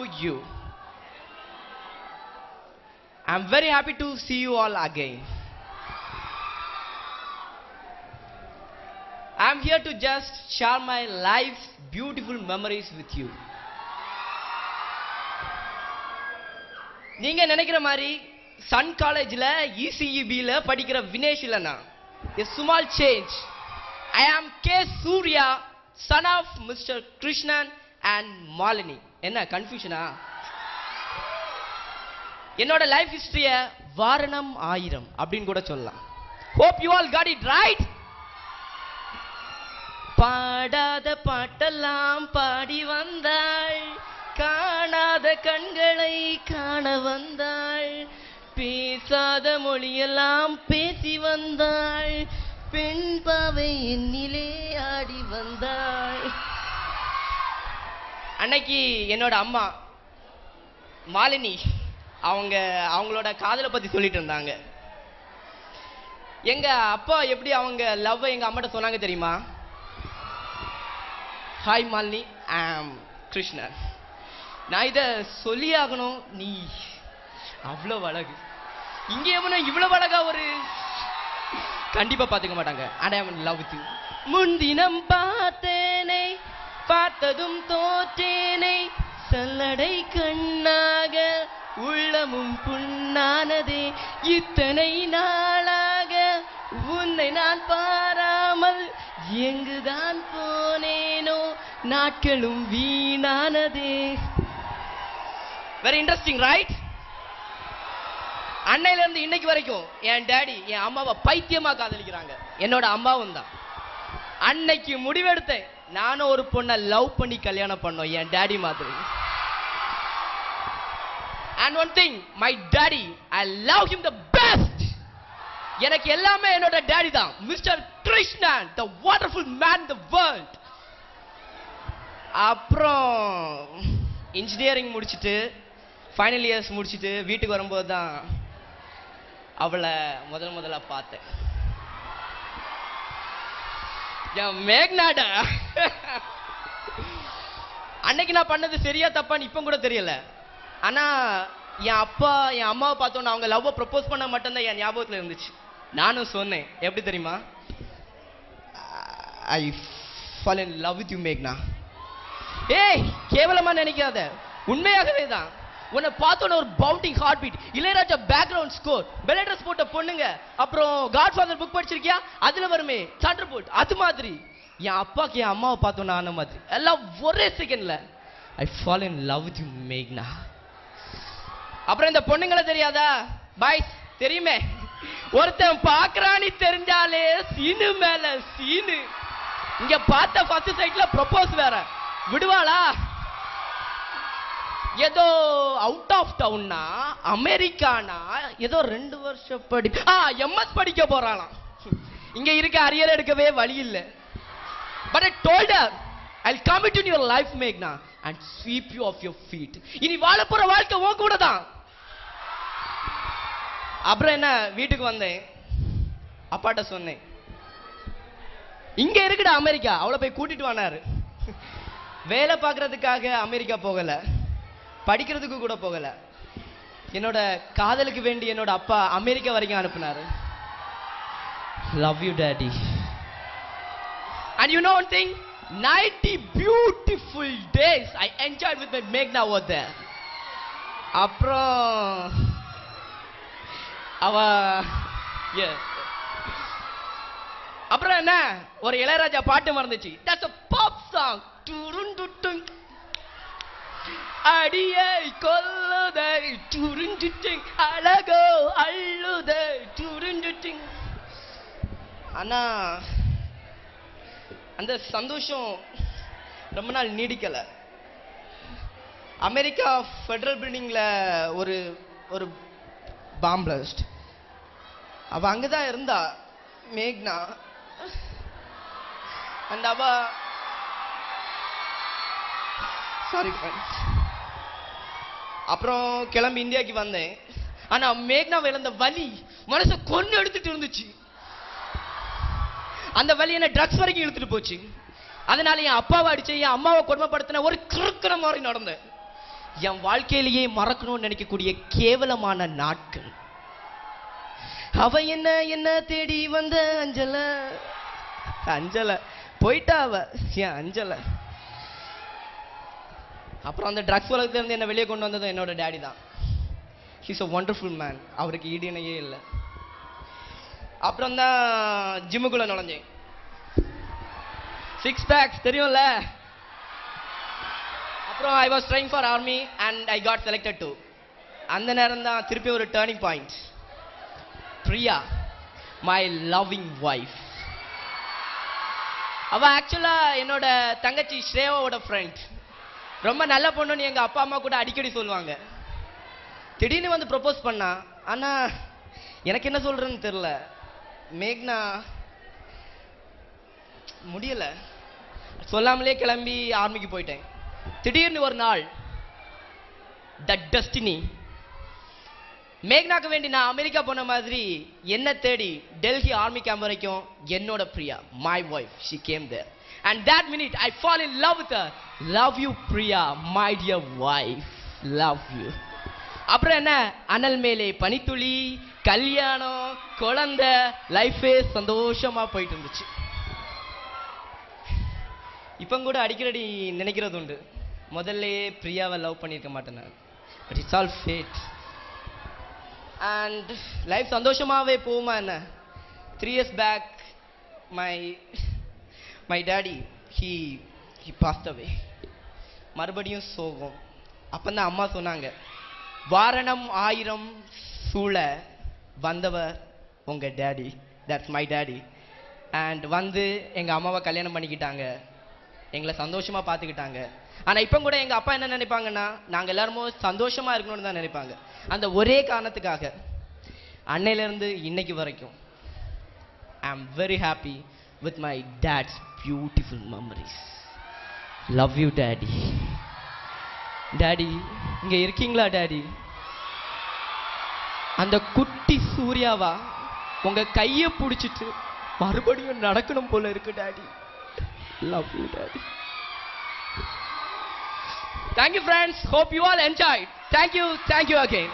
you. I'm very happy to see you all again. I'm here to just share my life's beautiful memories with you. நீங்க நினைக்கிற மாதிரி Sun காலேஜ்ல ECEB-ல படிக்கிற வினேஷ் இல்லனா. A small change. I am K. Surya, son of Mr. Krishnan and Malini. என்ன கன்ஃபியூஷனா? என்னோட life ஹிஸ்டரிய வாரணம் ஆயிரம் அப்படின்னு கூட சொல்லலாம். Hope you all got it right. பாடாத பாட்டெல்லாம் பாடி வந்தாள், காணாத கண்களை காண வந்தாள், பேசாத மொழியெல்லாம் பேசி வந்தாள், பெண் பாவை என்னிலே ஆடி வந்தாள். அன்னைக்கு என்னோட அம்மா மாலினி அவங்களோட காதலை பத்தி சொல்லிட்டு இருந்தாங்க. எங்க அப்பா எப்படி அவங்க லவ் எங்க அம்மாட்ட சொன்னாங்க தெரியுமா? ஹாய் மாலினி, ஐ ஆம் கிருஷ்ணன். நான் இதை சொல்லி ஆகணும், நீ அவ்வளோ அழகு, இங்கே எவனோ இவ்வளவு அழகா ஒரு கண்டிப்பா பார்த்துக்க மாட்டாங்க. அண்ட் ஐ ஆம் இன் லவ் வித் யூ. முன்தினம் பார்த்தேனே பார்த்ததும் தோற்றேனே, சல்லடை கண்ணாக உள்ளமும் புண்ணானதே, இத்தனை நாளாக உன்னை நான் பாராமல் எங்குதான் போனேனோ, நாட்களும் வீணானதே. Very interesting right? அன்னையில இருந்து இன்னைக்கு வரைக்கும் என் டாடி என் அம்மாவை பைத்தியமா காதலிக்கிறாங்க. என்னோட அம்மாவும் தான். அன்னைக்கு முடிவெடுத்தேன், நானும் ஒரு பொண்ணை லவ் பண்ணி கல்யாணம் பண்ணோம் என் டாடி மாதிரி. And one thing, my daddy, I love him the best. எனக்கு எல்லாமே என்னோட டாடி தான். Mister Krishnan, the wonderful man in the world. அப்புறம் இன்ஜினியரிங் முடிச்சிட்டு ஃபைனல் இயர்ஸ் முடிச்சிட்டு வீட்டுக்கு வரும்போது தான் அவளை முதல்ல பார்த்தேன். மேக்னாடா. அன்னைக்கு நான் பண்ணது சரியா தப்பான்னு இப்ப கூட தெரியல. ஆனா என் அப்பா என் அம்மாவை பார்த்தோன்னு அவங்க லவ் ப்ரப்போஸ் பண்ண மட்டும்தான் என் ஞாபகத்துல இருந்துச்சு. நானும் சொன்னேன், எப்படி தெரியுமா? ஐ fall in love with you மேக்னா. ஏய், கேவலமா நினைக்காத, உண்மையாகவே தான். உன்னை பார்த்தோன்னு ஒரு pounding heart beat, Ilaiyaraaja background score, பெலட்ரஸ் போட்ட பொண்ணுங்க, அப்புறம் காட்ஃபாதர் புக் படிச்சிருக்கியா? அதுல வருமே தண்டர் போல்ட், அது மாதிரி என் அப்பாக்கு என் அம்மாவை பார்த்தோன்னு ஆன மாதிரி எல்லாம் ஒரே செகண்ட்ல ஐ fall in love with you மேக்னா. அப்புறம் இந்த பொண்ணுங்களை தெரியாதா? பாய்ஸ் தெரியுமே, ஒருத்தன் பாக்குறானி தெரிஞ்சாலே சீனு மேல சீனு. இங்க பார்த்த ஃபர்ஸ்ட் சைட்ல ப்ரொபோஸ் வேற, விடுவாளா? ஏதோ அவுட் ஆஃப் டவுன்னா அமெரிக்கானா ஏதோ 2 வருஷம் MS படிக்க போறாளாம். இங்க இருக்க அரியர் எடுக்கவே வழி இல்லை. But I told her, I'll come into your life மேக்னா and sweep you off your feet. இனி வாழ போற வாழ்க்கை உன் கூட தான். அப்புறம் என்ன, வீட்டுக்கு வந்தேன், அப்பாட்ட சொன்னேன், இங்க இருக்குடா அமெரிக்கா, அவளை போய் கூட்டிட்டு வந்தாரு. வேலை பார்க்கறதுக்காக அமெரிக்கா போகல, படிக்கிறதுக்கு கூட போகல. என்னோட காதலுக்கு வேண்டி என்னோட அப்பா அமெரிக்கா வரைக்கும் அனுப்புனாரு. Love you daddy. And you know one thing, 90 beautiful days I enjoyed with my Meghna over there. அப்புறம் அப்புறம் என்ன, ஒரு இளையராஜா பாட்டு மறந்துச்சு. That's a pop song. அடியை கொல்லுதை துருண்டுட்டிங், அழகோ அள்ளுதை துருண்டுட்டிங். ஆனா அந்த சந்தோஷம் ரொம்ப நாள் நீடிக்கல. அமெரிக்கா ஃபெடரல் பில்டிங்ல ஒரு பாம் பிளாஸ்ட். அவ அங்கதான் இருந்தா மேக்னா. அந்த அவ சாரி ஃப்ரெண்ட்ஸ். அப்புறம் கிளம்பி இந்தியாவுக்கு வந்தேன். ஆனா மேக்னா இழந்த வலி மனசை கொண்டு எடுத்துட்டு இருந்துச்சு. அந்த வலி என்ன ட்ரக்ஸ் வரைக்கும் இழுத்துட்டு போச்சு. அதனால என் அப்பாவை அடிச்சு என் அம்மாவை கொடுமைப்படுத்தின ஒரு கிறுக்கிற மாதிரி நடந்தேன். என் வாழ்க்கையிலேயே மறக்கணும்னு நினைக்கக்கூடிய கேவலமான நாட்கள். அவ என்ன என்ன தேடி வந்த அஞ்சல அஞ்சல போயிட்டா அவ ஏன் அஞ்சல. அப்புறம் அந்த ட்ரக்ஸ் உலகத்துல இருந்து என்ன வெளியே கொண்டு வந்ததும் என்னோட டேடி தான். He's a wonderful man. அவருக்கு ஈடிணையே இல்லை. அப்புறம் தான் ஜிம்முக்குள்ள நுழைஞ்சேன். 6 packs தெரியும்ல. அப்புறம் I was trying for army and I got selected to. அந்த நேரம் தான் திருப்பி ஒரு turning point. Priya, my loving wife. அவ ஆக்சுவலா என்னோட தங்கச்சி ஸ்ரேவாவோட ஃப்ரெண்ட். ரொம்ப நல்ல பொண்ணுன்னு எங்க அப்பா அம்மா கூட அடிக்கடி சொல்லுவாங்க. திடீர்னு வந்து ப்ரொபோஸ் பண்ணா. ஆனா எனக்கு என்ன சொல்றேன்னு தெரியல. மேக்னா முடியல. சொல்லாமலே கிளம்பி ஆர்மிக்கு போயிட்டேன். திடீர்னு ஒரு நாள் தட் டெஸ்டினி மேக்னாக்கு வேண்டி நான் அமெரிக்கா போன மாதிரி என்ன தேடி டெல்லி ஆர்மி கேம்ப் வரைக்கும் என்னோட Priya, my wife, she came there and that minute I fall in love with her. Love you Priya, my dear wife, love you. அப்புறம் என்ன, அனல் மேலே பனித்துளி, கல்யாணம், குழந்தை, லைஃபே சந்தோஷமா போயிட்டு இருந்துச்சு. இப்போ கூட அடிக்கடி நினைக்கிறது உண்டு, முதல்ல பிரியாவை லவ் பண்ணியிருக்க மாட்டேன் நான். But it's all fate. And life சந்தோஷமாகவே போகுமா என்ன. 3 years back my daddy he passed away. மறுபடியும் சோகம். அப்போ தான் அம்மா சொன்னாங்க, வாரணம் 1000 சூழ வந்தவர் உங்கள் daddy, that's my daddy. And வந்து எங்கள் அம்மாவை கல்யாணம் பண்ணிக்கிட்டாங்க, எங்களை சந்தோஷமா பார்த்துக்கிட்டாங்க. ஆனால் இப்போ கூட எங்கள் அப்பா என்ன நினைப்பாங்கன்னா, நாங்கள் எல்லாருமே சந்தோஷமா இருக்கணும்னு தான் நினைப்பாங்க. அந்த ஒரே காரணத்துக்காக அன்னையிலேருந்து இன்னைக்கு வரைக்கும் I am very happy with my dad's beautiful memories. Love you daddy. Daddy இங்கே இருக்கீங்களா டேடி? அந்த குட்டி சூர்யாவா உங்க கையை பிடிச்சிட்டு மறுபடியும் நடக்கணும் போல இருக்கு daddy. Love you, Daddy. Thank you, friends. Hope you all enjoyed. Thank you again.